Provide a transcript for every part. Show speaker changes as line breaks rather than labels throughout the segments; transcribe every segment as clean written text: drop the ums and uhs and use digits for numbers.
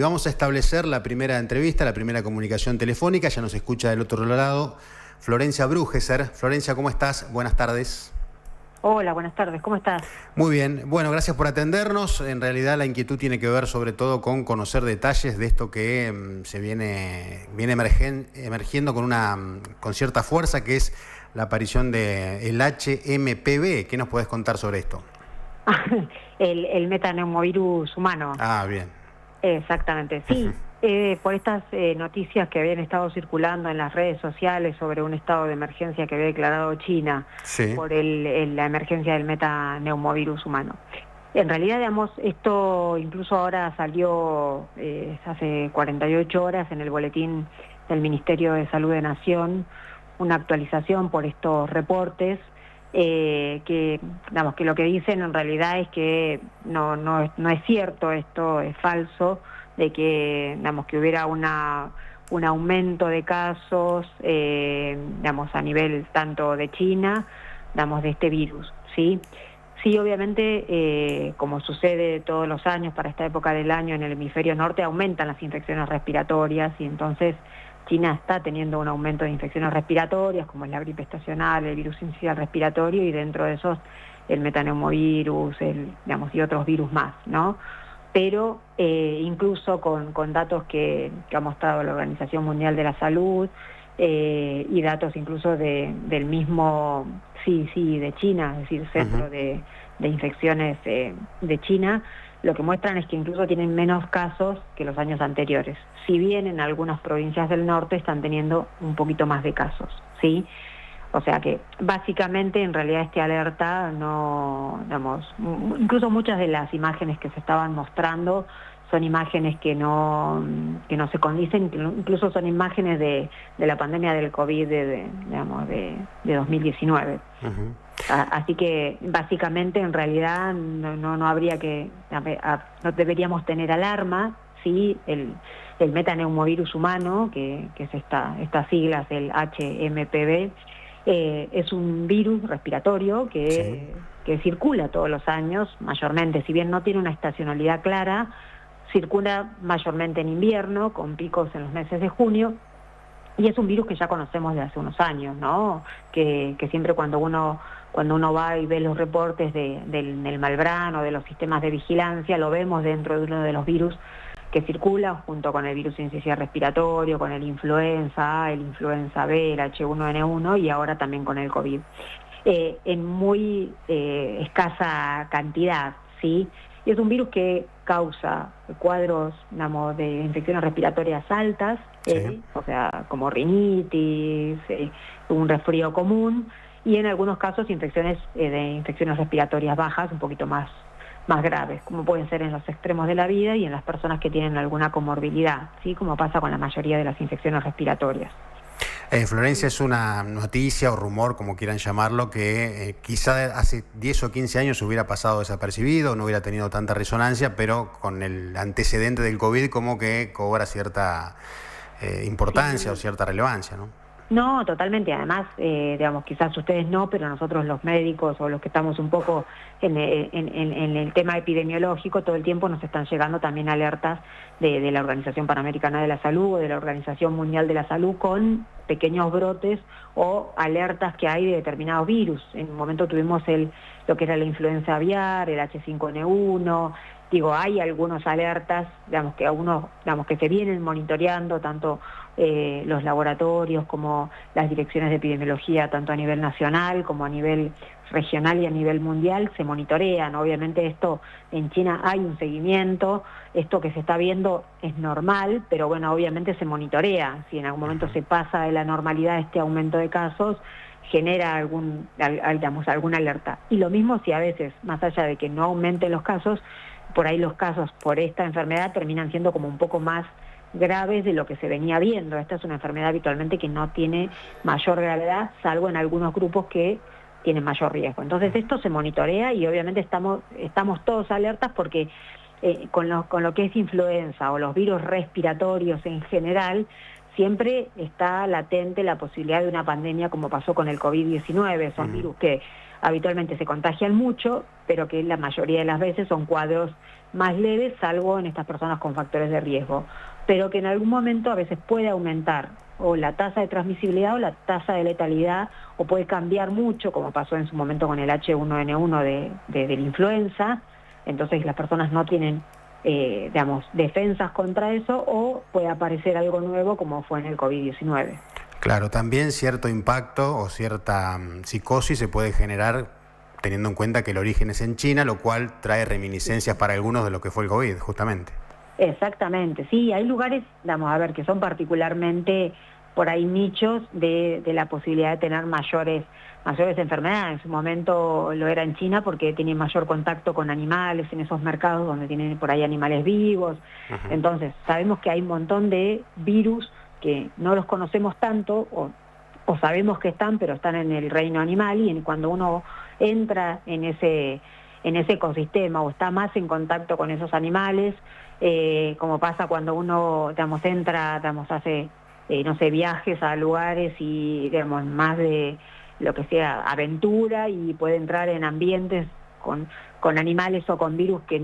y vamos a establecer la primera entrevista, la primera comunicación telefónica. Ya nos escucha del otro lado Florencia Brugeser. Florencia, ¿cómo estás? Buenas tardes.
Hola, buenas tardes, ¿cómo estás?
Muy bien, bueno, gracias por atendernos. En realidad la inquietud tiene que ver sobre todo con conocer detalles de esto que se viene emergiendo con cierta fuerza, que es la aparición del HMPV. ¿Qué nos podés contar sobre esto?
el metaneumovirus humano.
Ah, bien.
Exactamente, sí. Por estas noticias que habían estado circulando en las redes sociales sobre un estado de emergencia que había declarado China,
Sí.
por la emergencia del metaneumovirus humano. En realidad, digamos, esto incluso ahora salió hace 48 horas en el boletín del Ministerio de Salud de Nación, una actualización por estos reportes, que lo que dicen en realidad es que no es cierto, esto es falso, de que hubiera un aumento de casos, a nivel tanto de China, de este virus, ¿sí? Sí, obviamente, como sucede todos los años para esta época del año en el hemisferio norte, aumentan las infecciones respiratorias y entonces China está teniendo un aumento de infecciones respiratorias, como es la gripe estacional, el virus sincicial respiratorio, y dentro de esos el metaneumovirus, y otros virus más, ¿no? Pero incluso con datos que ha mostrado la Organización Mundial de la Salud y datos incluso del mismo CDC de China, es decir, Centro de Infecciones de China, lo que muestran es que incluso tienen menos casos que los años anteriores, si bien en algunas provincias del norte están teniendo un poquito más de casos, ¿sí? O sea que básicamente en realidad alerta incluso muchas de las imágenes que se estaban mostrando son imágenes que no se condicen, incluso son imágenes de la pandemia del COVID de 2019. Así que básicamente en realidad no habría no deberíamos tener alarma, ¿sí? El metaneumovirus humano, que es estas siglas, el HMPV, es un virus respiratorio que circula todos los años, mayormente, si bien no tiene una estacionalidad clara, circula mayormente en invierno, con picos en los meses de junio, y es un virus que ya conocemos de hace unos años, ¿no? Que siempre cuando uno va y ve los reportes del Malbrán o de los sistemas de vigilancia, lo vemos dentro de uno de los virus que circula junto con el virus sincicial respiratorio, con el influenza A, el influenza B, el H1N1 y ahora también con el COVID. En muy escasa cantidad, ¿sí? Y es un virus que causa cuadros, de infecciones respiratorias altas, o sea, como rinitis, un resfrío común, y en algunos casos infecciones respiratorias bajas, un poquito más graves, como pueden ser en los extremos de la vida y en las personas que tienen alguna comorbilidad, ¿sí? Como pasa con la mayoría de las infecciones respiratorias.
Florencia, es una noticia o rumor, como quieran llamarlo, que quizá hace 10 o 15 años hubiera pasado desapercibido, no hubiera tenido tanta resonancia, pero con el antecedente del COVID como que cobra cierta importancia o cierta relevancia, ¿no?
No, totalmente. Además, quizás ustedes no, pero nosotros los médicos o los que estamos un poco en el tema epidemiológico, todo el tiempo nos están llegando también alertas de la Organización Panamericana de la Salud o de la Organización Mundial de la Salud con pequeños brotes o alertas que hay de determinados virus. En un momento tuvimos lo que era la influenza aviar, el H5N1. Hay algunos alertas, que se vienen monitoreando, tanto los laboratorios como las direcciones de epidemiología, tanto a nivel nacional como a nivel regional y a nivel mundial, se monitorean. Obviamente esto en China hay un seguimiento, esto que se está viendo es normal, pero bueno, obviamente se monitorea. Si en algún momento se pasa de la normalidad este aumento de casos, genera alguna alerta. Y lo mismo si a veces, más allá de que no aumenten los casos, por ahí los casos por esta enfermedad terminan siendo como un poco más graves de lo que se venía viendo. Esta es una enfermedad habitualmente que no tiene mayor gravedad, salvo en algunos grupos que tienen mayor riesgo. Entonces esto se monitorea y obviamente estamos todos alertas porque con lo que es influenza o los virus respiratorios en general, siempre está latente la posibilidad de una pandemia como pasó con el COVID-19. Son virus que habitualmente se contagian mucho, pero que la mayoría de las veces son cuadros más leves, salvo en estas personas con factores de riesgo, pero que en algún momento a veces puede aumentar o la tasa de transmisibilidad o la tasa de letalidad, o puede cambiar mucho, como pasó en su momento con el H1N1 de la influenza. Entonces las personas no tienen, defensas contra eso, o puede aparecer algo nuevo como fue en el COVID-19.
Claro, también cierto impacto o cierta psicosis se puede generar teniendo en cuenta que el origen es en China, lo cual trae reminiscencias para algunos de lo que fue el COVID, justamente.
Exactamente, sí, hay lugares, que son particularmente por ahí nichos de la posibilidad de tener mayores enfermedades. En su momento lo era en China porque tienen mayor contacto con animales en esos mercados donde tienen por ahí animales vivos. Uh-huh. Entonces, sabemos que hay un montón de virus que no los conocemos tanto o sabemos que están, pero están en el reino animal, y cuando uno entra en ese ecosistema o está más en contacto con esos animales, como pasa cuando uno, hace, viajes a lugares y, más de lo que sea aventura, y puede entrar en ambientes con animales o con virus que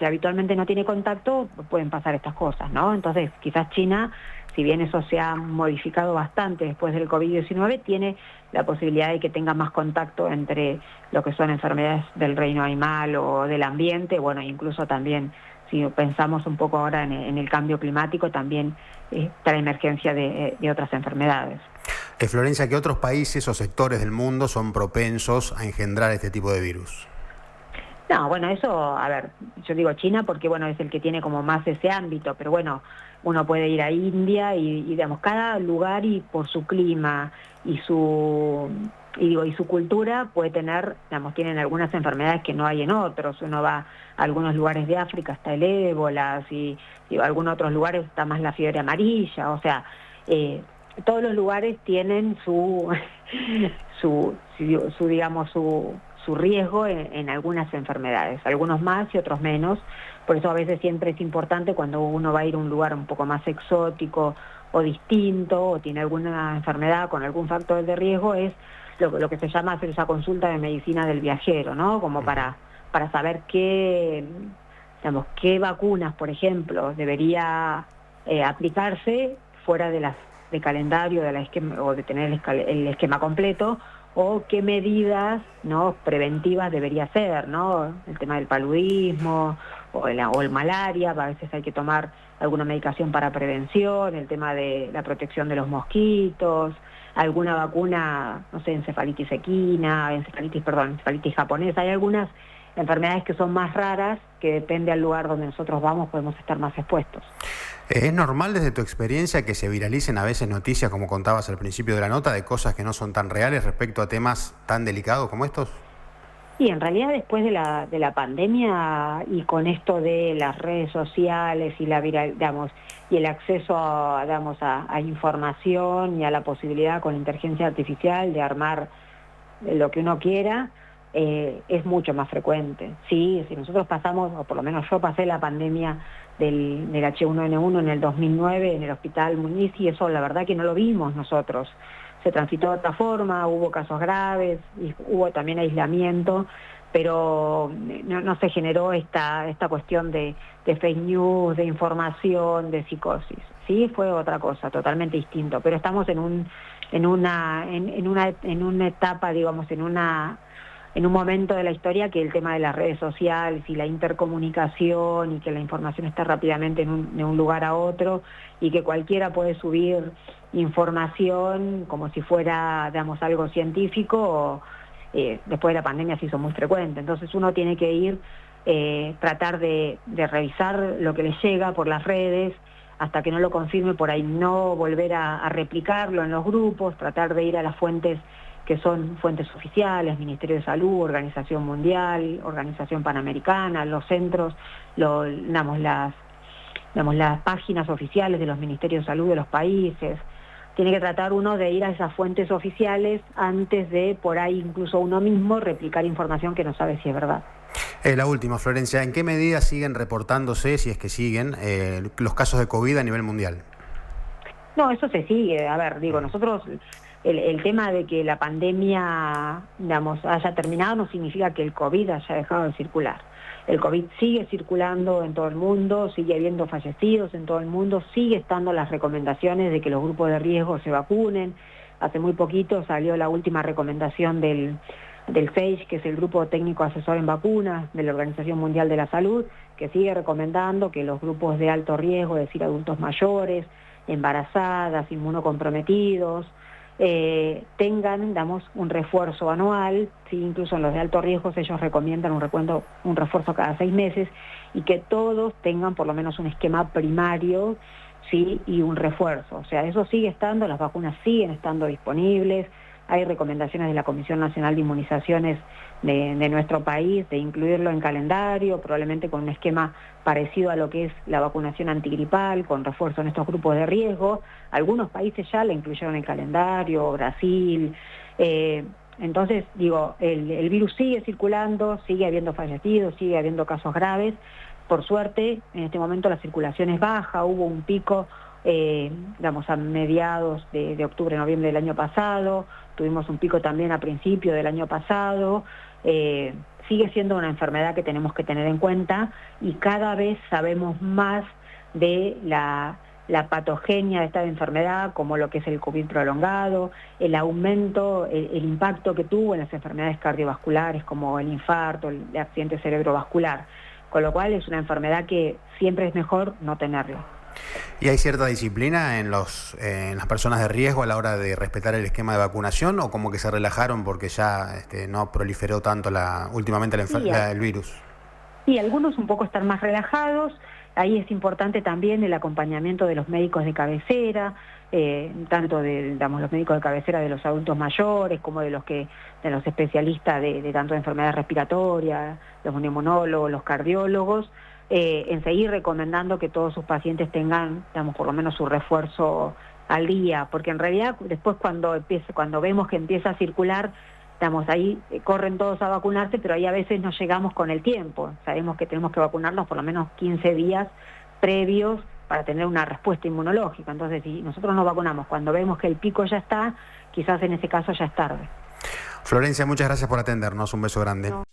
habitualmente no tiene contacto, pueden pasar estas cosas, ¿no? Entonces, quizás China, si bien eso se ha modificado bastante después del COVID-19, tiene la posibilidad de que tenga más contacto entre lo que son enfermedades del reino animal o del ambiente. Bueno, incluso también, si pensamos un poco ahora en el cambio climático, también está la emergencia de otras enfermedades.
Florencia, ¿qué otros países o sectores del mundo son propensos a engendrar este tipo de virus?
No, bueno, eso, yo digo China porque, es el que tiene como más ese ámbito, pero bueno, uno puede ir a India y cada lugar, y por su clima y su cultura, puede tener, tienen algunas enfermedades que no hay en otros. Uno va a algunos lugares de África, está el ébola, y algunos otros lugares está más la fiebre amarilla. O sea, todos los lugares tienen su riesgo en algunas enfermedades, algunos más y otros menos. Por eso a veces siempre es importante, cuando uno va a ir a un lugar un poco más exótico o distinto, o tiene alguna enfermedad con algún factor de riesgo, es lo que se llama hacer esa consulta de medicina del viajero, ¿no? Como para saber qué vacunas, por ejemplo, debería aplicarse fuera de calendario o de tener el esquema completo, o qué medidas, ¿no?, preventivas debería hacer, ¿no? El tema del paludismo o el malaria, a veces hay que tomar alguna medicación para prevención, el tema de la protección de los mosquitos, alguna vacuna, encefalitis equina, encefalitis japonesa. Hay algunas enfermedades que son más raras, que depende del lugar donde nosotros vamos, podemos estar más expuestos.
¿Es normal desde tu experiencia que se viralicen a veces noticias, como contabas al principio de la nota, de cosas que no son tan reales respecto a temas tan delicados como estos?
Y en realidad, después de la pandemia, y con esto de las redes sociales y y el acceso a información y a la posibilidad con inteligencia artificial de armar lo que uno quiera, es mucho más frecuente. Sí, si nosotros pasamos, o por lo menos yo pasé la pandemia del H1N1 en el 2009 en el Hospital Muñiz, y eso la verdad que no lo vimos nosotros. Se transitó de otra forma, hubo casos graves, y hubo también aislamiento, pero no se generó esta cuestión de fake news, de información, de psicosis. Sí, fue otra cosa, totalmente distinto, pero estamos en una etapa, en un momento de la historia que el tema de las redes sociales y la intercomunicación, y que la información está rápidamente de un lugar a otro, y que cualquiera puede subir información como si fuera, algo científico, después de la pandemia se hizo muy frecuente. Entonces uno tiene que ir, tratar de revisar lo que le llega por las redes, hasta que no lo confirme, por ahí no volver a replicarlo en los grupos, tratar de ir a las fuentes que son fuentes oficiales, Ministerio de Salud, Organización Mundial, Organización Panamericana, los centros, las páginas oficiales de los Ministerios de Salud de los países. Tiene que tratar uno de ir a esas fuentes oficiales antes de, por ahí, incluso uno mismo, replicar información que no sabe si es verdad.
La última, Florencia, ¿en qué medida siguen reportándose, si es que siguen, los casos de COVID a nivel mundial?
No, eso se sigue. Nosotros el tema de que la pandemia, digamos, haya terminado no significa que el COVID haya dejado de circular. El COVID sigue circulando en todo el mundo, sigue habiendo fallecidos en todo el mundo, sigue estando las recomendaciones de que los grupos de riesgo se vacunen. Hace muy poquito salió la última recomendación del SAGE, que es el Grupo Técnico Asesor en Vacunas de la Organización Mundial de la Salud, que sigue recomendando que los grupos de alto riesgo, es decir, adultos mayores, embarazadas, inmunocomprometidos, tengan, un refuerzo anual, ¿sí? Incluso en los de alto riesgo ellos recomiendan un refuerzo cada 6 meses, y que todos tengan por lo menos un esquema primario, ¿sí? Y un refuerzo. O sea, eso sigue estando, las vacunas siguen estando disponibles. Hay recomendaciones de la Comisión Nacional de Inmunizaciones de nuestro país de incluirlo en calendario, probablemente con un esquema parecido a lo que es la vacunación antigripal, con refuerzo en estos grupos de riesgo. Algunos países ya la incluyeron en el calendario, Brasil. Entonces, digo, el virus sigue circulando, sigue habiendo fallecidos, sigue habiendo casos graves. Por suerte, en este momento la circulación es baja, hubo un pico a mediados de octubre, noviembre del año pasado, tuvimos un pico también a principio del año pasado. Sigue siendo una enfermedad que tenemos que tener en cuenta, y cada vez sabemos más de la patogenia de esta enfermedad, como lo que es el COVID prolongado, el aumento, el impacto que tuvo en las enfermedades cardiovasculares como el infarto, el accidente cerebrovascular, con lo cual es una enfermedad que siempre es mejor no tenerla.
¿Y hay cierta disciplina en las personas de riesgo a la hora de respetar el esquema de vacunación, o como que se relajaron porque ya no proliferó tanto últimamente el virus?
Sí, algunos un poco están más relajados. Ahí es importante también el acompañamiento de los médicos de cabecera, tanto de los médicos de cabecera de los adultos mayores como de los especialistas de tanto de enfermedades respiratorias, los neumonólogos, los cardiólogos. En seguir recomendando que todos sus pacientes tengan, por lo menos su refuerzo al día, porque en realidad después cuando vemos que empieza a circular, ahí corren todos a vacunarse, pero ahí a veces no llegamos con el tiempo. Sabemos que tenemos que vacunarnos por lo menos 15 días previos para tener una respuesta inmunológica. Entonces, si nosotros nos vacunamos cuando vemos que el pico ya está, quizás en ese caso ya es tarde.
Florencia, muchas gracias por atendernos. Un beso grande.
No.